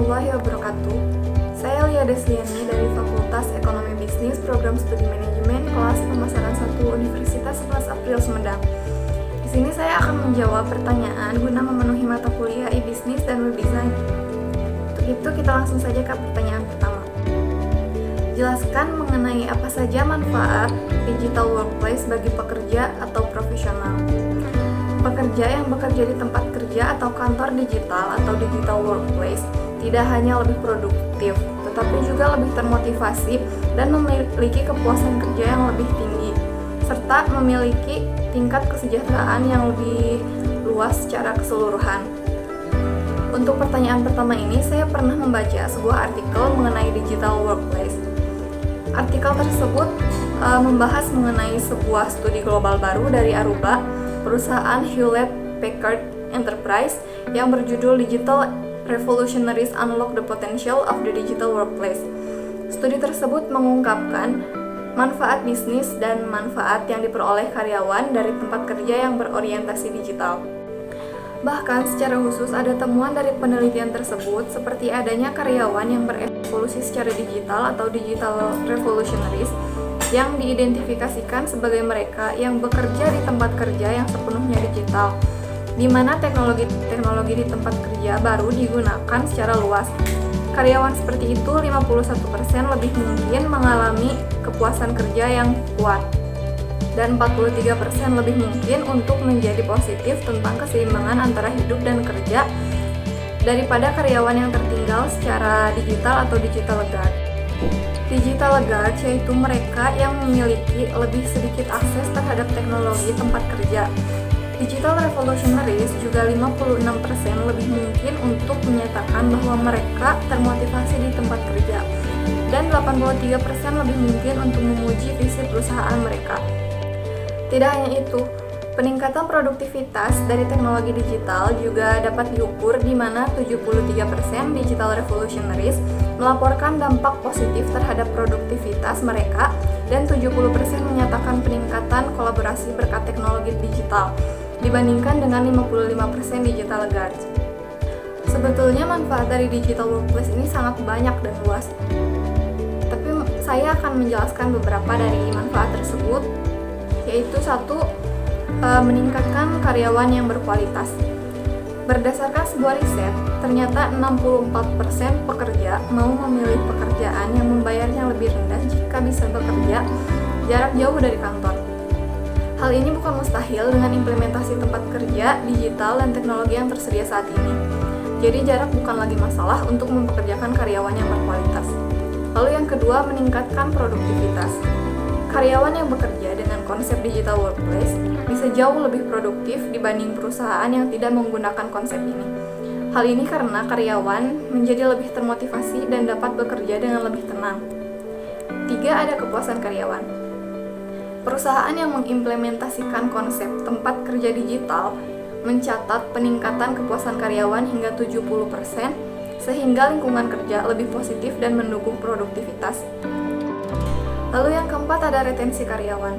warahmatullahi wabarakatuh. Saya Lia Desliani dari Fakultas Ekonomi Bisnis Program Studi Manajemen kelas Pemasaran 1 Universitas 11 April Sumedang. Di sini saya akan menjawab pertanyaan guna memenuhi mata kuliah e-bisnis dan web design. Untuk itu kita langsung saja ke pertanyaan pertama. Jelaskan mengenai apa saja manfaat digital workplace bagi pekerja atau profesional. Pekerja yang bekerja di tempat kerja atau kantor digital atau digital workplace tidak hanya lebih produktif, tetapi juga lebih termotivasi dan memiliki kepuasan kerja yang lebih tinggi, serta memiliki tingkat kesejahteraan yang lebih luas secara keseluruhan. Untuk pertanyaan pertama ini, saya pernah membaca sebuah artikel mengenai digital workplace. Artikel tersebut membahas mengenai sebuah studi global baru dari Aruba, perusahaan Hewlett-Packard Enterprise yang berjudul Digital Revolutionaries Unlock the Potential of the Digital Workplace. Studi tersebut mengungkapkan manfaat bisnis dan manfaat yang diperoleh karyawan dari tempat kerja yang berorientasi digital. Bahkan secara khusus ada temuan dari penelitian tersebut seperti adanya karyawan yang berevolusi secara digital atau digital revolutionaries yang diidentifikasikan sebagai mereka yang bekerja di tempat kerja yang sepenuhnya digital, di mana teknologi di tempat kerja baru digunakan secara luas. Karyawan seperti itu 51% lebih mungkin mengalami kepuasan kerja yang kuat, dan 43% lebih mungkin untuk menjadi positif tentang keseimbangan antara hidup dan kerja daripada karyawan yang tertinggal secara digital atau digital laggard. Digital laggard yaitu mereka yang memiliki lebih sedikit akses terhadap teknologi tempat kerja. Digital revolutionaries juga 56% lebih mungkin untuk menyatakan bahwa mereka termotivasi di tempat kerja, dan 83% lebih mungkin untuk memuji visi perusahaan mereka. Tidak hanya itu, peningkatan produktivitas dari teknologi digital juga dapat diukur di mana 73% digital revolutionaries melaporkan dampak positif terhadap produktivitas mereka dan 70% menyatakan peningkatan kolaborasi berkat teknologi digital dibandingkan dengan 55% digital laggards. Sebetulnya manfaat dari digital workplace ini sangat banyak dan luas. Tapi saya akan menjelaskan beberapa dari manfaat tersebut, yaitu satu, meningkatkan karyawan yang berkualitas. Berdasarkan sebuah riset, ternyata 64% pekerja mau memilih pekerjaan yang membayarnya lebih rendah jika bisa bekerja jarak jauh dari kantor. Hal ini bukan mustahil dengan implementasi tempat kerja, digital, dan teknologi yang tersedia saat ini. Jadi jarak bukan lagi masalah untuk mempekerjakan karyawan yang berkualitas. Lalu yang kedua, meningkatkan produktivitas. Karyawan yang bekerja dengan konsep digital workplace bisa jauh lebih produktif dibanding perusahaan yang tidak menggunakan konsep ini. Hal ini karena karyawan menjadi lebih termotivasi dan dapat bekerja dengan lebih tenang. 3. Ada kepuasan karyawan. Perusahaan yang mengimplementasikan konsep tempat kerja digital mencatat peningkatan kepuasan karyawan hingga 70%, sehingga lingkungan kerja lebih positif dan mendukung produktivitas. Lalu yang keempat, ada retensi karyawan.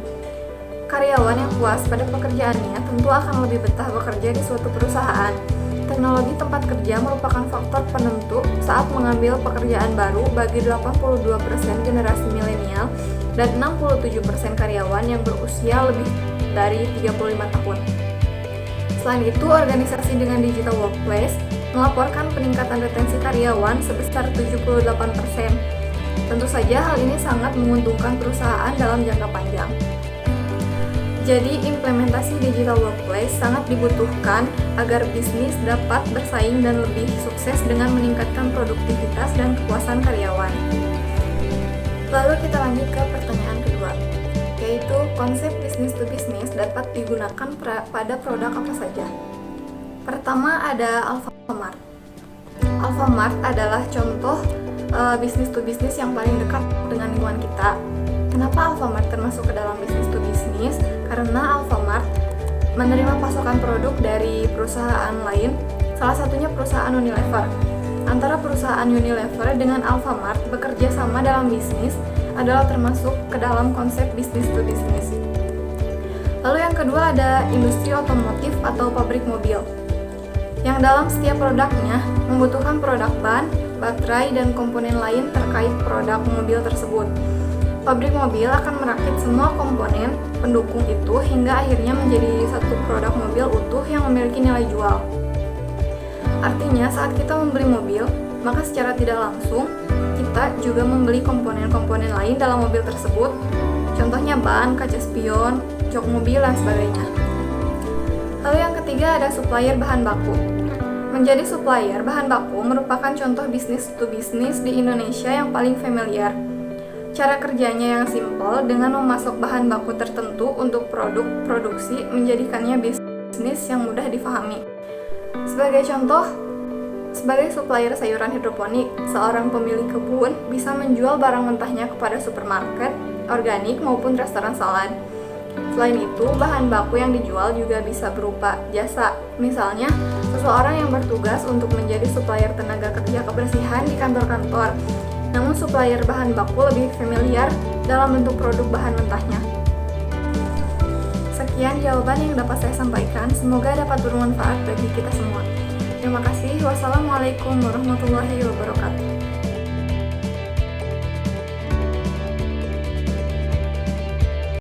Karyawan yang puas pada pekerjaannya tentu akan lebih betah bekerja di suatu perusahaan. Teknologi tempat kerja merupakan faktor penentu saat mengambil pekerjaan baru bagi 82% generasi milenial dan 67% karyawan yang berusia lebih dari 35 tahun. Selain itu, organisasi dengan digital workplace melaporkan peningkatan retensi karyawan sebesar 78%. Tentu saja hal ini sangat menguntungkan perusahaan dalam jangka panjang. Jadi, implementasi digital workplace sangat dibutuhkan agar bisnis dapat bersaing dan lebih sukses dengan meningkatkan produktivitas dan kepuasan karyawan. Lalu kita lanjut ke pertanyaan kedua, yaitu konsep business to business dapat digunakan pada produk apa saja. Pertama, ada Alfamart. Alfamart adalah contoh bisnis to bisnis yang paling dekat dengan lingkungan kita. Kenapa Alfamart termasuk ke dalam bisnis to bisnis? Karena Alfamart menerima pasokan produk dari perusahaan lain, salah satunya perusahaan Unilever. Antara perusahaan Unilever dengan Alfamart bekerja sama dalam bisnis adalah termasuk ke dalam konsep bisnis to bisnis. Lalu yang kedua, ada industri otomotif atau pabrik mobil, yang dalam setiap produknya membutuhkan produk ban, baterai, dan komponen lain terkait produk mobil tersebut. Pabrik mobil akan merakit semua komponen pendukung itu hingga akhirnya menjadi satu produk mobil utuh yang memiliki nilai jual. Artinya, saat kita membeli mobil, maka secara tidak langsung kita juga membeli komponen-komponen lain dalam mobil tersebut. Contohnya ban, kaca spion, jok mobil, dan sebagainya. Lalu yang ketiga ada supplier bahan baku. Menjadi supplier bahan baku merupakan contoh bisnis to bisnis di Indonesia yang paling familiar. Cara kerjanya yang simpel dengan memasok bahan baku tertentu untuk produk produksi menjadikannya bisnis yang mudah difahami. Sebagai contoh, sebagai supplier sayuran hidroponik, seorang pemilik kebun bisa menjual barang mentahnya kepada supermarket, organik maupun restoran salad. Selain itu, bahan baku yang dijual juga bisa berupa jasa. Misalnya, seseorang yang bertugas untuk menjadi supplier tenaga kerja kebersihan di kantor-kantor. Namun supplier bahan baku lebih familiar dalam bentuk produk bahan mentahnya. Sekian jawaban yang dapat saya sampaikan, semoga dapat bermanfaat bagi kita semua. Terima kasih. Wassalamualaikum warahmatullahi wabarakatuh.